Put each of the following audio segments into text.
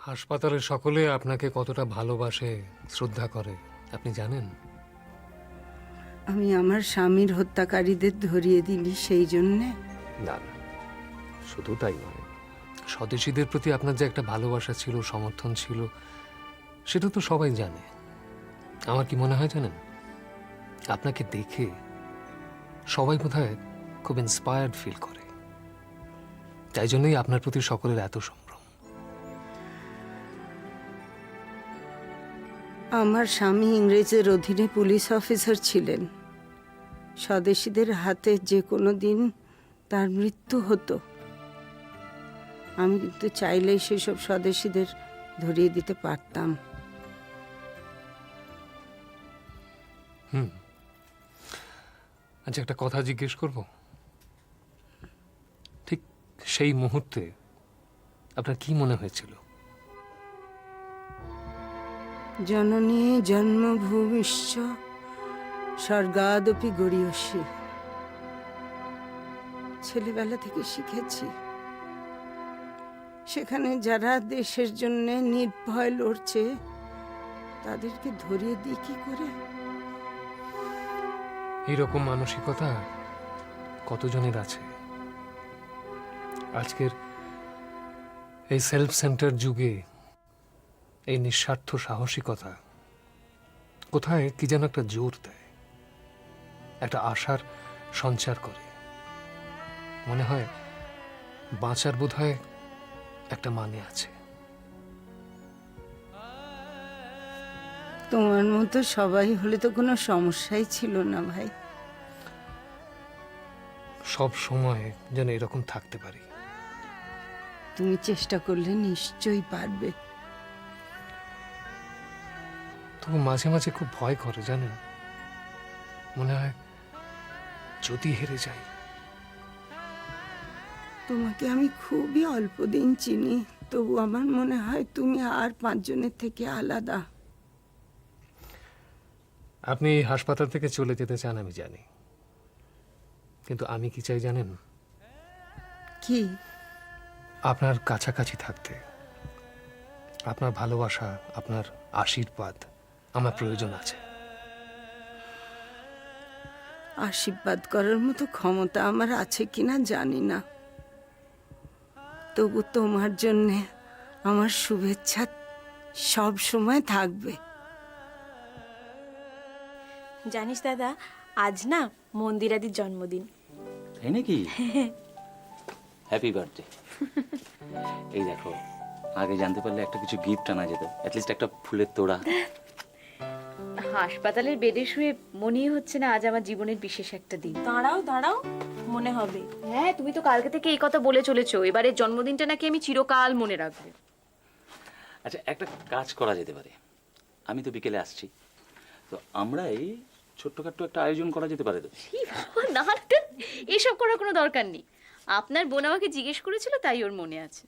হাসপাতালের সকলে আপনাকে কতটা ভালোবাসে, শ্রদ্ধা করে আপনি জানেন? আমি আমার স্বামীর হত্যাকারীদের ধরিয়ে দিলি সেই জন্যে? না না, শুধু তাই নয়, স্বদেশীদের প্রতি আপনার যে একটা ভালোবাসা ছিল, সমর্থন ছিল, সেটা তো সবাই জানে। আমার কি মনে হয় জানেন, আপনাকে দেখে সবাই বোধহয় খুব ইন্সপায়ার্ড ফিল করে। তাই জন্যই আপনার প্রতি সকলের এত সম্ভ্রম। আমার স্বামী ইংরেজের অধীনে পুলিশ অফিসার ছিলেন। স্বদেশীদের হাতে যে কোনো দিন তার মৃত্যু হতো। আমি কিন্তু চাইলেই সেসব স্বদেশীদের ধরিয়ে দিতে পারতাম। আচ্ছা, একটা কথা জিজ্ঞেস করব? ঠিক সেই মুহূর্তে আপনার কি মনে হয়েছিল? জননী জন্মভূমিশ্চ স্বর্গাদপি গড়িয়সী। ছেলেবেলা থেকে শিখেছি, সেখানে যারা দেশের জন্য নির্ভয় লড়ছে তাদেরকে ধরিয়ে দিই কি করে? এইরকম মানসিকতা কতজনের আছে? আজকের এই সেলফ সেন্টার যুগে এই নিঃস্বার্থ সাহসিকতা কোথায় কি যেন একটা জোর দেয়, একটা আশার সঞ্চার করে। মনে হয় বাঁচার বোধহয় একটা মানে আছে। তোমার মতো সবাই হলে তো কোনো সমস্যাই ছিল না ভাই। সব সময় যেন এরকম থাকতে পারি। তুমি চেষ্টা করলে নিশ্চয়ই পারবে। তবু মাঝে মাঝে খুব ভয় করে জানেন, মনে হয় যদি হেরে যাই। তোমাকে আমি খুবই অল্প দিন চিনি, তবু আমার মনে হয় তুমি আর 5 জনের থেকে আলাদা। আপনি হাসপাতাল থেকে চলে যেতে চান আমি জানি, কিন্তু আমি কি চাই জানেন? কি? আপনার কাছাকাছি থাকতে। আপনার ভালোবাসা, আপনার আশীর্বাদ আমার প্রয়োজন আছে। আশীর্বাদ করার মতো ক্ষমতা আমার আছে কিনা জানি না, তবু তোমার জন্যে আমার শুভেচ্ছা সব সময় থাকবে। জানিস দাদা, আজ না মন্দিরাদির জন্মদিন। তাই নাকি? Happy birthday. এই দেখো, আগে জানতে পারলে একটা কিছু গিফট আনা যেত, অ্যাটলিস্ট একটা ফুলের তোড়া। হাসপাতালের বেডে শুয়ে মনেই হচ্ছে না আজ আমার জীবনের বিশেষ একটা দিন। দাঁড়াও দাঁড়াও, মনে হবে। হ্যাঁ, তুমি তো কালকে থেকে এই কথা বলে চলেছো, এবারে জন্মদিনটা নাকি আমি চিরকাল মনে রাখবো। আচ্ছা, একটা কাজ করা যেতে পারে। আমি তো বিকেলে আসছি, তো আমরা এই ছোট্টখাট্ট একটা আয়োজন করা যেতে পারে তো। না, এসব করার কোনো দরকার নেই। আপনার বোন আমাকে জিজ্ঞেস করেছিল, তাই ওর মনে আছে।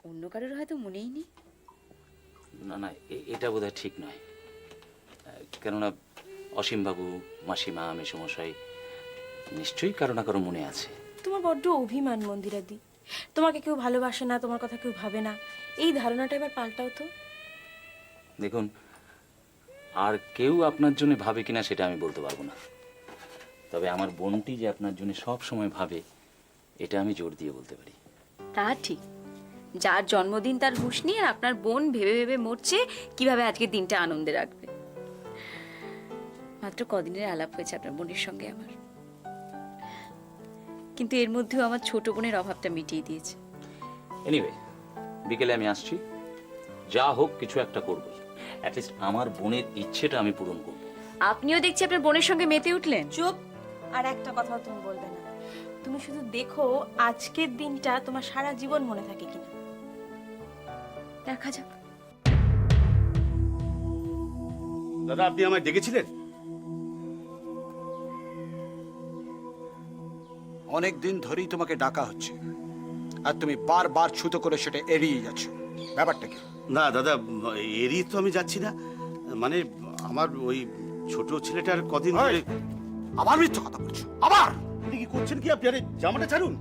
অন্য কারোর হয়তো মনেই নেই। না না, এটা বোধহয় ঠিক নয়। কেননা অসীমবাবু, মাসিমা, মেসোমশাই নিশ্চয়ই কারো না কারো মনে আছে। তোমার বড্ড অভিমান মন্দিরাদি। তোমাকে কেউ ভালোবাসে না, তোমার কথা কেউ ভাবে না, এই ধারণাটা এবার পাল্টাও তো। দেখুন, আর কেউ আপনার জন্য ভাবে কিনা সেটা আমি বলতে পারবো না, তবে আমার বোনটি যে আপনার জন্য সব সময় ভাবে এটা আমি জোর দিয়ে বলতে পারি। তা ঠিক, যার জন্মদিন তার হুঁশ নেই, আর আপনার বোন ভেবে ভেবে মরছে কিভাবে আজকের দিনটা আনন্দে রাখবে। মাত্র কদিনের আলাপ হয়েছে আপনার বোনের সঙ্গে আমার, কিন্তু এর মধ্যেও আমার ছোট বোনের অভাবটা মিটিয়ে দিয়েছে। এনিওয়ে, বিকেলে আমি আসছি, যা হোক কিছু একটা করবো, অ্যাটলিস্ট আমার বোনের ইচ্ছেটা আমি পূরণ করব। আপনিও দেখছি আপনার বোনের সঙ্গে মেতে উঠলেন। চুপ! আর একটা কথাও তুমি বলবে না। তুমি শুধু দেখো আজকের দিনটা তোমার সারা জীবন মনে থাকে কিনা। দেখা যাক। দাদা, আপনি আমায় ডেকেছিলেন? অনেক দিন ধরেই তোমাকে ডাকা হচ্ছে, আর তুমি বারবার ছুতো করে সেটা এড়িয়ে যাচ্ছ। ব্যাপারটা কি? না দাদা, এরই তো আমি যাচ্ছি না। মানে আমার ওই ছোট ছেলেটার কদিন ধরে। আবার মিথ্যে কথা বলছো, আবার? আপনি কি করছেন কি? আপনি আরে জামাটা ছাড়ুন।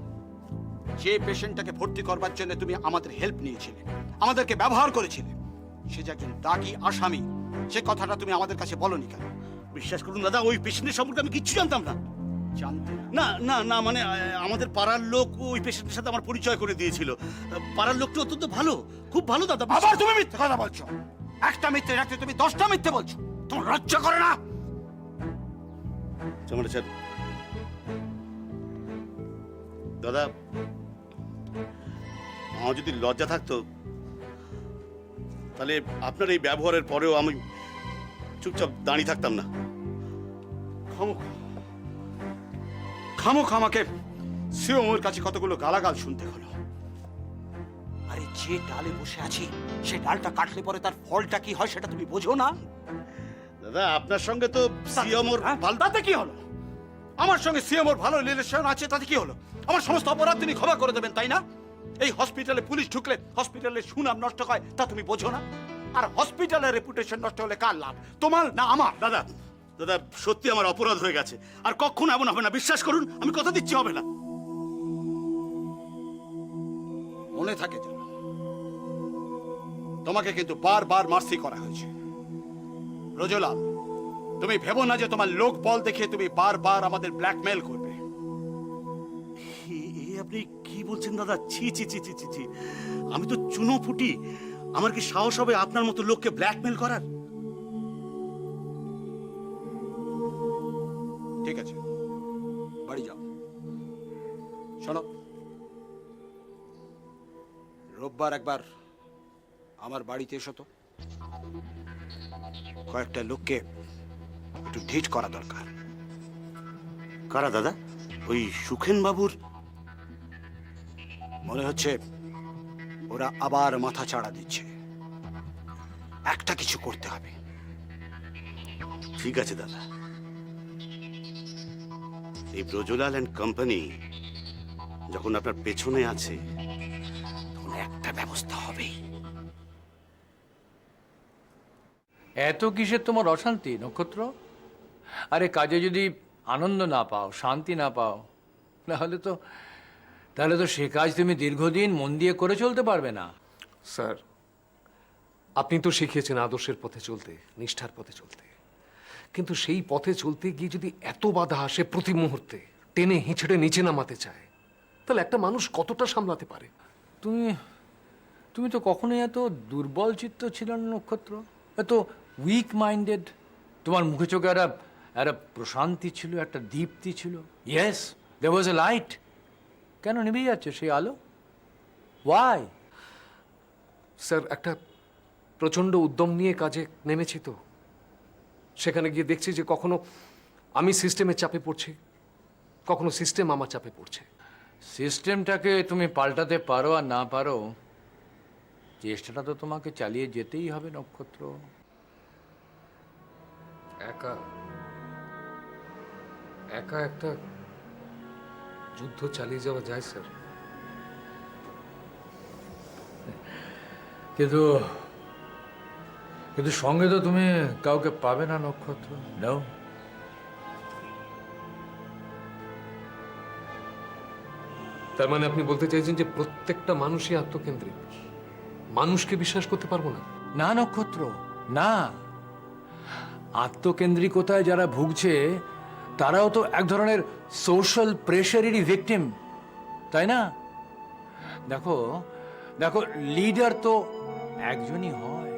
যে পেশেন্টটাকে ভর্তি করবার জন্য তুমি আমাদের হেল্প নিয়েছিলে, আমাদেরকে ব্যবহার করেছিলে, সে যে একজন দাগী আসামি, সে কথাটা তুমি আমাদের কাছে বলনি কেন? বিশ্বাস করুন দাদা, ওই পেশেন্টের সম্পর্কে আমি কিচ্ছু জানতাম না। জানতে না না না, মানে আমাদের পাড়ার লোক ওই পেশেন্টের সাথে আমার পরিচয় করে দিয়েছিল। পাড়ার লোকটা অত্যন্ত ভালো, খুব ভালো দাদা। আবার তুমি মিথ্যে কথা বলছো। একটা মিথ্যে রাখতে তুমি 10টা মিথ্যে বলছো। তোমার লজ্জা করে না? স্যার দাদা, আমার যদি লজ্জা থাকতো তাহলে আপনার এই ব্যবহারের পরেও আমি চুপচাপ দাঁড়িয়ে থাকতাম না। খামোখ আমাকে সিওমের কাছে কতগুলো গালাগাল শুনতে হলো। আরে যে ডালে বসে আছি, সে ডালটা কাটলে পরে তার ফলটা কি হয় সেটা তুমি বোঝো না? দাদা, আপনার সঙ্গে তো সিএমওর হ্যাঁ, তাতে কি হলো? আমার সঙ্গে সিএমওর ভালো রিলেশন আছে, তাতে কি হলো? আমার সমস্ত অপরাধ তিনি ক্ষমা করে দেবেন, তাই না? এই হসপিটালে পুলিশ ঢুকলে হসপিটালের সুনাম নষ্ট হয়, তা তুমি বোঝো না? আর হসপিটালের রেপুটেশন নষ্ট হলে কার লাভ, তোমার না আমার? দাদা দাদা, সত্যি আমার অপরাধ হয়ে গেছে, আর কখনো এমন হবে না, বিশ্বাস করুন, আমি কথা দিচ্ছি হবে না। মনে থাকে যেন, তোমাকে কিন্তু বারবার মার্সি করা হয়েছে। রোজলাল, তুমি ভেবো না যে তোমার লোক বল দেখে তুমি বারবার আমাদের ব্ল্যাকমেল করবে। আপনি কি বলছেন দাদা? ছি ছি ছি ছি ছি ছি, আমি তো চুনো ফুটি, আমার কি সাহস হবে আপনার মতো লোককে ব্ল্যাকমেল করার? ঠিক আছে, বাড়ি যাও। শোনো, রোববার একবার আমার বাড়িতে এসো তো। কয়েকটা লোককে একটু ঢিট করা দরকার। কারা দাদা? ওই সুখেন বাবুর? মনে হচ্ছে ওরা আবার মাথা চাড়া দিচ্ছে, একটা কিছু করতে হবে। ঠিক আছে দাদা, এই ব্রজলাল অ্যান্ড কোম্পানি যখন আপনার পেছনে আছে, তখন একটা ব্যবস্থা হবেই। এত কিসের তোমার অশান্তি নক্ষত্র? আরে কাজে যদি আনন্দ না পাও, শান্তি না পাও, তাহলে তো সে কাজ তুমি দীর্ঘদিন মন দিয়ে করে চলতে পারবে না। স্যার, আপনি তো শিখিয়েছেন আদর্শের পথে চলতে, নিষ্ঠার পথে চলতে, কিন্তু সেই পথে চলতে গিয়ে যদি এত বাধা আসে প্রতি মুহূর্তে, টেনে হিঁচড়ে নিচে নামাতে চায়, তাহলে একটা মানুষ কতটা সামলাতে পারে? তুমি তো কখনোই এত দুর্বল চিত্ত ছিল না নক্ষত্র, এত উইক মাইন্ডেড। তোমার মুখে চোখে একটা প্রশান্তি ছিল, একটা দীপ্তি ছিল। ইয়েস, দেয়ার ওয়াজ এ লাইট। কেন নিভে যাচ্ছে সেই আলো? ওয়াই? স্যার, একটা প্রচণ্ড উদ্যম নিয়ে কাজে নেমেছি তো, সেখানে গিয়ে দেখছি যে কখনো আমি সিস্টেমের চাপে পড়ছি, কখনো সিস্টেম আমার চাপে পড়ছে। সিস্টেমটাকে তুমি পাল্টাতে পারো আর না পারো, চেষ্টাটা তো তোমাকে চালিয়ে যেতেই হবে নক্ষত্র। একা একা একটা যুদ্ধ চালিয়ে যাওয়া যায় স্যার? কিন্তু সঙ্গে তো তুমি কাউকে পাবে না নক্ষত্র। নাও, তার মানে আপনি বলতে চাইছেন যে প্রত্যেকটা মানুষই আত্মকেন্দ্রিক, মানুষকে বিশ্বাস করতে পারবো না? না নক্ষত্র, না। আত্মকেন্দ্রিকতায় যারা ভুগছে তারাও তো এক ধরনের সোশ্যাল প্রেশারেরই ভিকটিম, তাই না? দেখো দেখো, লিডার তো একজনই হয়,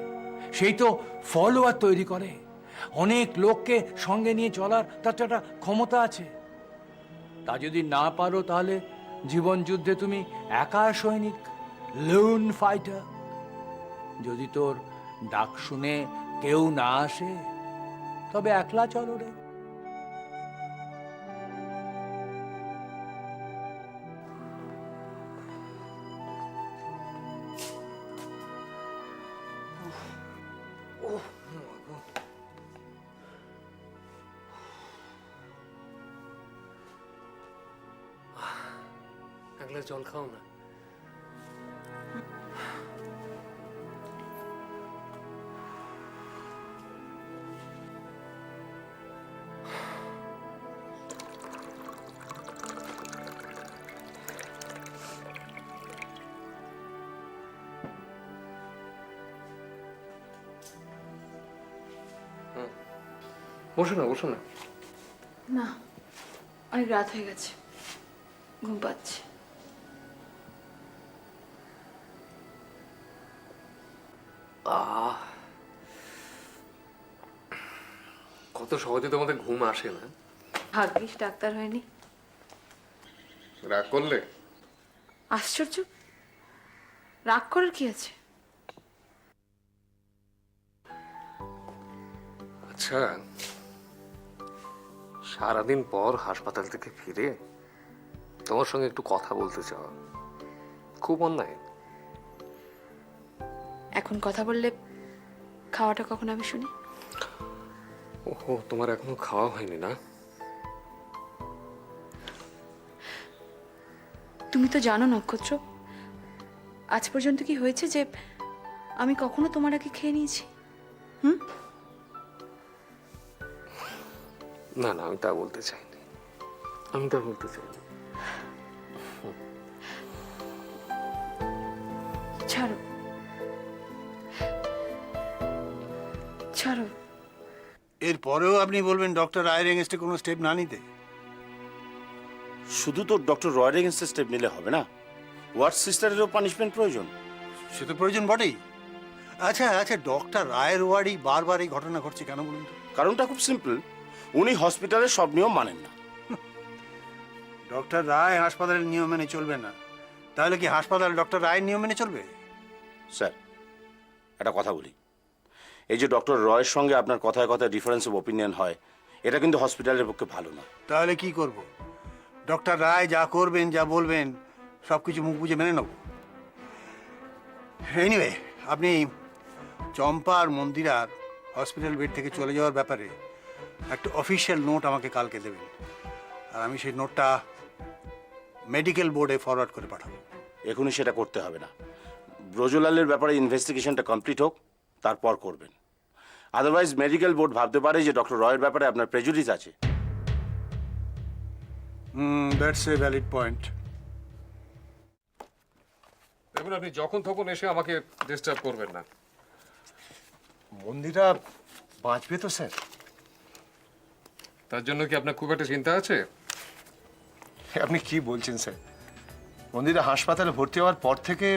সেই তো ফলোয়ার তৈরি করে। অনেক লোককে সঙ্গে নিয়ে চলার তার তো একটা ক্ষমতা আছে। তা যদি না পারো, তাহলে জীবন যুদ্ধে তুমি একা সৈনিক, লোন ফাইটার। যদি তোর ডাক শুনে কেউ না আসে, তবে একলা চলো রে। এক গ্লাস জল খাও না। বসো না, বসো না। না, অনেক রাত হয়ে গেছে, ঘুম পাচ্ছে। কত সহজে তোমাদের ঘুম আসে না। ভাগ্যিস ডাক্তার হয়নি। রাগ করলে? আশ্চর্য, রাগ করার কি আছে? আচ্ছা, সারাদিন পর হাসপাতাল থেকে ফিরে তোমার সঙ্গে একটু কথা বলতে চাও, খুব অন্যায়। এখন কথা বললে খাওয়াটা কখন আমি শুনি? ওহো, তোমার এখনো খাওয়া হয়নি না? তুমি তো জানো নক্ষত্র, আজ পর্যন্ত কি হয়েছে যে আমি কখনো তোমার আগে খেয়ে নিয়েছি? না না, আমি তা বলতে চাইনি, আমি তা বলতে চাইনি। ছাড়ো, ছাড়ো। এরপরেও আপনি বলবেন ডক্টর রায়ের এগেনস্টে কোনো স্টেপ না নিতে? শুধু তো ডক্টর রয়ের এগেন্সে স্টেপ নিলে হবে না, ওয়ার্ড সিস্টারেরও পানিশমেন্ট প্রয়োজন। সে তো প্রয়োজন বটেই। আচ্ছা আচ্ছা, ডক্টর রায়ের ওয়ার্ডেই বারবার এই ঘটনা ঘটছে কেন বলুন তো? কারণটা খুব সিম্পল, উনি হসপিটালের সব নিয়ম মানেন না। ডক্টর রায় হাসপাতালের নিয়ম মেনে চলবে না, তাহলে কি হাসপাতাল ডক্টর রায়ের নিয়ম মেনে চলবে? স্যার, একটা কথা বলি, এই যে ডক্টর রয়ের সঙ্গে আপনার কথায় কথায় ডিফারেন্স অফ ওপিনিয়ন হয়, এটা কিন্তু হসপিটালের পক্ষে ভালো না। তাহলে কি করব? ডক্টর রায় যা করবেন, যা বলবেন, সব কিছু মুখ বুঝে মেনে নেব। এনিওয়ে, আপনি চম্পা আর মন্দিরার হসপিটাল বেড থেকে চলে যাওয়ার ব্যাপারে একটা অফিসিয়াল নোট আমাকে কালকে দেবেন, আর আমি সেই নোটটা মেডিকেল বোর্ডে ফরওয়ার্ড করে পাঠাবো। এখনই সেটা করতে হবে না, ব্রজলালের ব্যাপারে ইনভেস্টিগেশনটা কমপ্লিট হোক, তারপর করবেন। আদারওয়াইজ মেডিকেল বোর্ড ভাবতে পারে যে ডক্টর রয়ের ব্যাপারে আপনার প্রেজুডিস আছে। That's a valid point. দেখুন, আপনি যখন তখন এসে আমাকে ডিস্টার্ব করবেন না। মন্দিরা বাঁচবে তো স্যার? তার জন্য কি আপনার খুব একটা চিন্তা আছে? আপনি কি বলছেন স্যার? মন্দিরা হাসপাতালে ভর্তি হওয়ার পর থেকে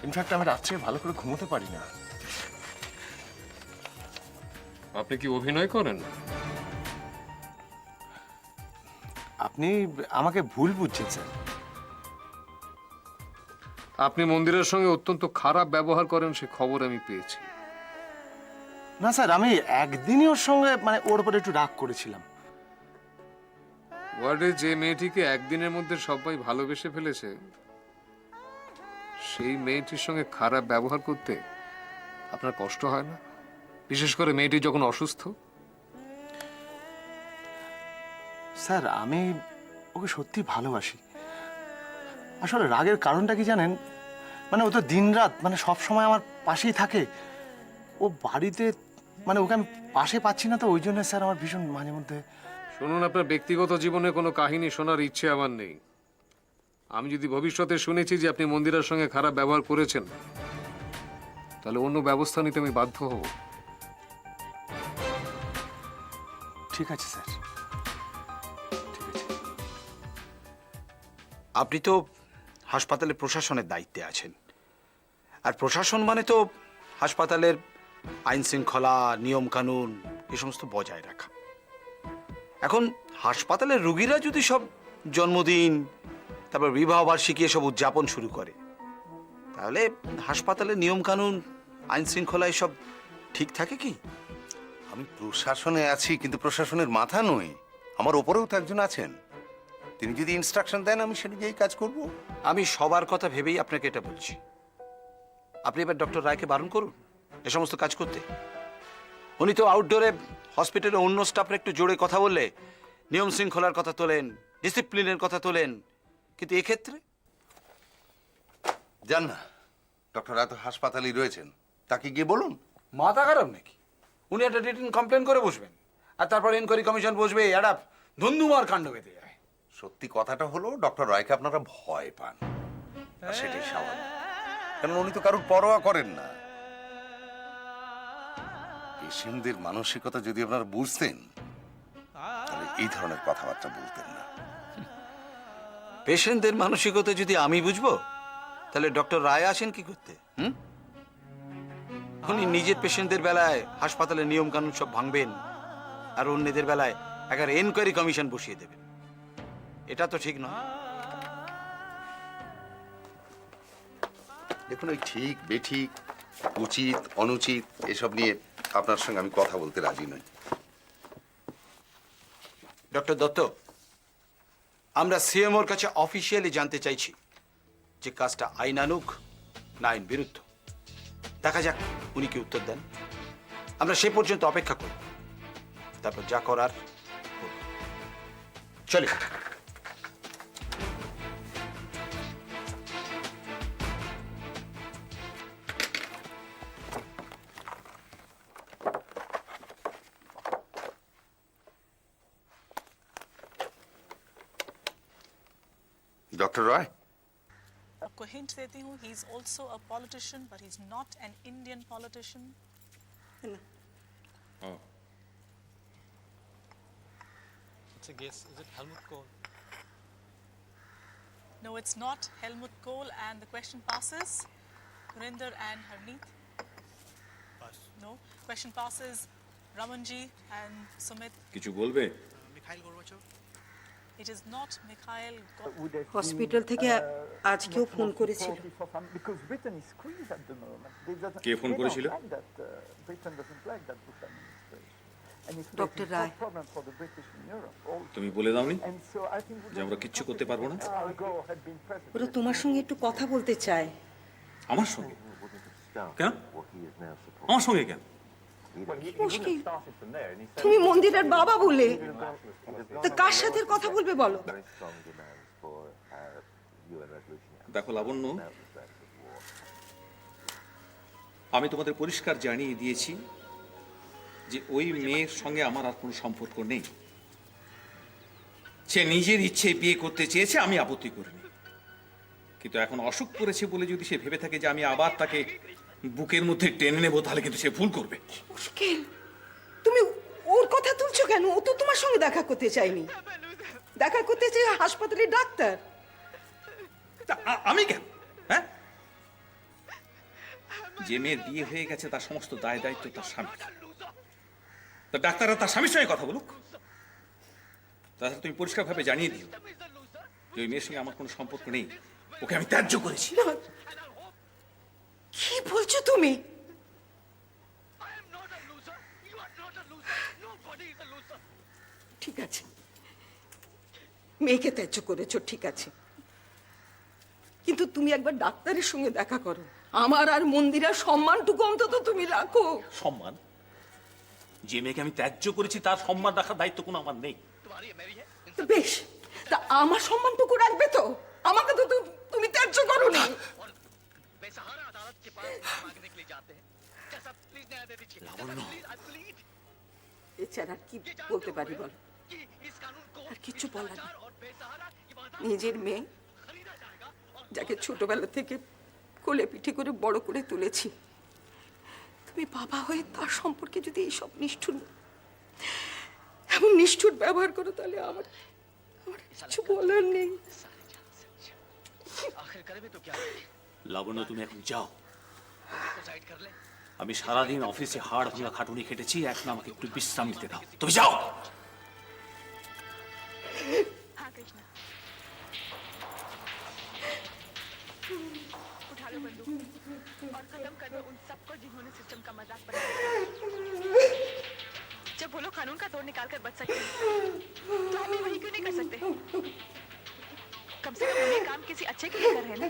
ইনফ্যাক্ট আমি রাত্রে ভালো করে ঘুমোতে পারি না। আপনি কি অভিনয় করেন? আপনি আমাকে ভুল বুঝছেন স্যার। আপনি মন্দিরের সঙ্গে অত্যন্ত খারাপ ব্যবহার করেন, সে খবর আমি পেয়েছি। না স্যার, আমি একদিনই ওর সঙ্গে ওর উপরে একটু রাগ করেছিলাম। ওয়ার্ডে যে মেয়েটিকে একদিনের মধ্যে সবাই ভালোবেসে ফেলেছে, সেই মেয়েটির সঙ্গে খারাপ ব্যবহার করতে আপনার কষ্ট হয় না? বিশেষ করে মেয়েটি যখন অসুস্থ। স্যার, আমি ওকে সত্যি ভালোবাসি। আসলে রাগের কারণটা কি জানেন? ও তো দিনরাত সব সময় আমার পাশেই থাকে। ও বাড়িতে ওকে আমি পাশে পাচ্ছি না, তো ওই জন্য স্যার আমার ভীষণ মাঝে মধ্যে। শুনুন, আপনার ব্যক্তিগত জীবনে কোনো কাহিনী শোনার ইচ্ছে আমার নেই। আমি যদি ভবিষ্যতে শুনেছি যে আপনি মন্দিরের সঙ্গে খারাপ ব্যবহার করেছেন, তাহলে অন্য ব্যবস্থা নিতে আমি বাধ্য হব। ঠিক আছে স্যার, ঠিক আছে। আপনি তো হাসপাতালের প্রশাসনের দায়িত্বে আছেন, আর প্রশাসন মানে তো হাসপাতালের আইন শৃঙ্খলা, নিয়ম কানুন এ সমস্ত বজায় রাখা। এখন হাসপাতালের রোগীরা যদি সব জন্মদিন, তারপর বিবাহ বার্ষিকী এসব উদযাপন শুরু করে, তাহলে হাসপাতালের নিয়ম কানুন, আইন শৃঙ্খলা এসব ঠিক থাকে কি? আমি প্রশাসনে আছি, কিন্তু প্রশাসনের মাথা নই। আমার ওপরেও তো একজন আছেন, তিনি যদি ইনস্ট্রাকশন দেন আমি সেটাই কাজ করব। আমি সবার কথা ভেবেই আপনাকে এটা বলছি। আপনি এবার ডক্টর রায়কে বারণ করুন এ সমস্ত কাজ করতে। উনি তো আউটডোরে হসপিটালে অন্য স্টাফরা একটু জোরে কথা বললে নিয়ম শৃঙ্খলার কথা তোলেন, ডিসিপ্লিনের কথা তোলেন, কিন্তু এক্ষেত্রে জান না, ডক্টর রায় তো হাসপাতালেই রয়েছেন, তাকে গিয়ে বলুন। মাথা খারাপ নাকি? উনি একটা রিটেন কমপ্লেন করে বসবেন, আর তারপর এনকোয়ারি কমিশন বসবে, একটা ধুন্ধুমার কাণ্ড বেঁধে যায়। সত্যি কথাটা হলো ডক্টর রায়কে আপনারা ভয় পান, আর সেটাই স্বাভাবিক, কারণ উনি তো কারোর পরোয়া করেন না। পেশেন্টদের মানসিকতা যদি আপনারা বুঝতেন তাহলে এই ধরনের কথাবার্তা বলতেন না। পেশেন্টদের মানসিকতা যদি আমি বুঝবো তাহলে ডক্টর রায় আসেন কি করতে? উনি নিজের পেশেন্টদের বেলায় হাসপাতালের নিয়ম কানুন সব ভাঙবেন আর অন্যদের বেলায় একটা এনকোয়ারি কমিশন বসিয়ে দেবেন। এটা তো ঠিক নয়। দেখুন, ওই ঠিক বেঠিক, উচিত অনুচিত এসব নিয়ে আপনার সঙ্গে আমি কথা বলতে রাজি নই। ডক্টর দত্ত, আমরা সিএমওর কাছে অফিসিয়ালি জানতে চাইছি যে কাজটা আইনানুগ না আইন বিরুদ্ধ। দেখা যাক উনি কি উত্তর দেন। আমরা সে পর্যন্ত অপেক্ষা করব, তারপর যা করার করব। চলে ডক্টর রয়, आपको हिंट देती हूँ, he is also a politician but he is not an Indian politician. No, it's not Helmut Kohl, and the question passes. Surinder and Harneet. No, question passes. Ramanji and Sumit. কিছু বলবে? It is not Mikhail. Hospital থেকে আজকেও phone করেছিল। কে phone করেছিল? Doctor রায়। তুমি বলে দাওনি যে আমরা কিচ্ছু করতে পারবো না? ওরা তোমার সঙ্গে একটু কথা বলতে চায়। আমার সঙ্গে কেন? আমার সঙ্গে কেন? মুশকিল, তুমি মন্দিরের বাবা বলে, তা কার সাথে কথা বলবে বলো? দেখো লাবণ্য, আমি তোমাদের পরিষ্কার জানিয়ে দিয়েছি যে ওই মেয়ের সঙ্গে আমার আর কোনো সম্পর্ক নেই। সে নিজের ইচ্ছে বিয়ে করতে চেয়েছে, আমি আপত্তি করিনি। কিন্তু এখন অসুখ করেছে বলে যদি সে ভেবে থাকে যে আমি আবার তাকে বুকের মধ্যে টেনে নেবো, তাহলে কিন্তু সে ভুল করবে। মুশকিল, তুমি ওর কথা তুলছো কেন? ও তো তোমার সঙ্গে দেখা করতে চাইনি। দেখা করতে চাই হাসপাতালের ডাক্তার। আমি কেন? হ্যাঁ, যে মেয়ের বিয়ে হয়ে গেছে তার সমস্ত দায় দায়িত্ব তার স্বামী। তা ডাক্তাররা তার স্বামীর সঙ্গে কথা বলুক। তাছাড়া তুমি পরিষ্কারভাবে জানিয়ে দিও যে ওই মেয়ের সঙ্গে আমার কোনো সম্পর্ক নেই, ওকে আমি ত্যায্য করেছি। কি বলছো তুমি? ঠিক আছে, মেয়েকে ত্যায্য করেছো, ঠিক আছে, কিন্তু তুমি একবার ডাক্তারের সঙ্গে দেখা করো। আমার আর মন্দিরের সম্মানটুকু অন্তত তুমি রাখো। সম্মান? যে মেয়েকে আমি ত্যায্য করেছি তার সম্মান রাখার দায়িত্ব কোনো আমার নেই। বেশ, তা আমার সম্মানটুকু রাখবে তো? আমাকে তো তুমি ত্যায্য করো না। এছাড়া কি বলতে পারি বল? আর কিছু বলার নেই। নিজের মেয়ে, যাকে ছোটবেলা থেকে কোলে পিঠে করে বড় করে তুলেছি, তুমি বাবা হয়ে তার সম্পর্কে যদি এইসব এমন নিষ্ঠুর ব্যবহার করো, তাহলে আমার কিছু বলার নেই। লাবণ্য, তুমি এখন যাও। আমি সারাদিন অফিসে হাড় ভাঙা খাটুনি খেটেছি, এখন আমাকে একটু বিশ্রাম নিতে দাও। তুমি যাও। उठा लो बंदूक और खत्म कर दो उन सबको जिन्होंने सिस्टम का मजाक बनाया। जब वो लोग कानून का तोड़ निकाल कर बच सकते हैं, तो हम वही क्यों नहीं कर सकते? कम से कम ये काम किसी अच्छे के लिए कर रहे हैं ना।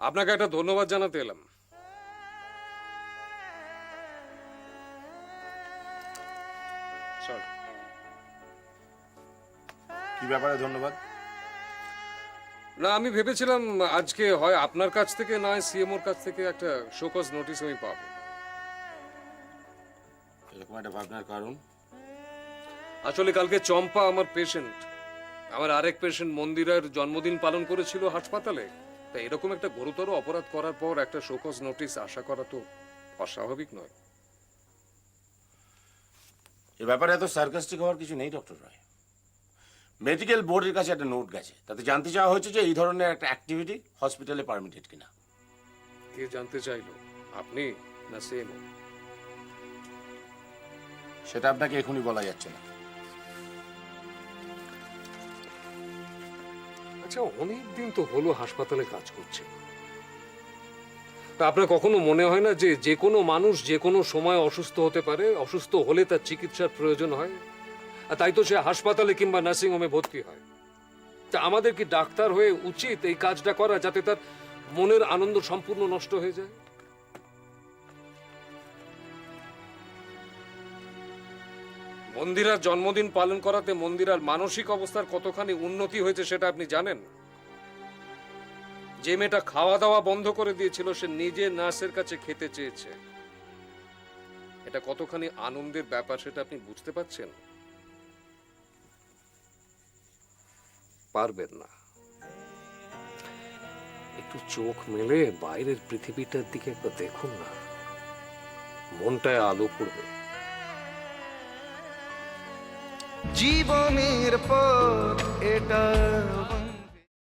আপনাকে একটা ধন্যবাদ জানাতে এলাম। কি ব্যাপারে ধন্যবাদ? না, আমি ভেবেছিলাম আজকে হয় আপনার কাছ থেকে নয় সিএমওর কাছ থেকে একটা শোকজ নোটিশ আমি পাবো। এরকম একটা ভাবনার কারণ? আসলে কালকে চম্পা আমার পেশেন্ট, আমার আরেক পেশেন্ট মন্দিরার জন্মদিন পালন করেছিল হাসপাতালে। তাই এরকম একটা গুরুতর অপরাধ করার পর একটা শোকজ নোটিশ আশা করা তো অস্বাভাবিক নয়। এ ব্যাপারে এত সার্কাস্টিক হওয়ার কিছু নেই ডক্টর রয়। মেডিকেল বোর্ডের কাছে একটা নোট গেছে, তাতে জানতে চাওয়া হয়েছে যে এই ধরনের একটা অ্যাক্টিভিটি হসপিটালে পারমিটেড কিনা। কে জানতে চাইলো, আপনি না সেম? সেটা আপনাকে এখনই বলা যাচ্ছে না। আচ্ছা, অনেক দিন তো হলো হাসপাতালে কাজ করছে, তা আপনার কখনো মনে হয় না যে যে কোনো মানুষ যে কোনো সময় অসুস্থ হতে পারে, অসুস্থ হলে তার চিকিৎসার প্রয়োজন হয়, আর তাই তো সে হাসপাতালে কিংবা নার্সিং হোমে ভর্তি হয়? তা আমাদের কি ডাক্তার হয়ে উচিত এই কাজটা করা যাতে তার মনের আনন্দ সম্পূর্ণ নষ্ট হয়ে যায়? মন্দিরার জন্মদিন পালন করাতে মন্দিরার মানসিক অবস্থার কতখানি উন্নতি হয়েছে সেটা আপনি জানেন? যে মেয়েটা খাওয়া দাওয়া বন্ধ করে দিয়েছিল সে নিজে নার্সের কাছে খেতে চেয়েছে। এটা কতখানি আনন্দের ব্যাপার সেটা আপনি বুঝতে পারছেন? পারবেন না? একটু চোখ মেলে বাইরের পৃথিবীটার দিকে একবার দেখুন না, মনটায় আলো পড়বে। জীবনের পথ এটা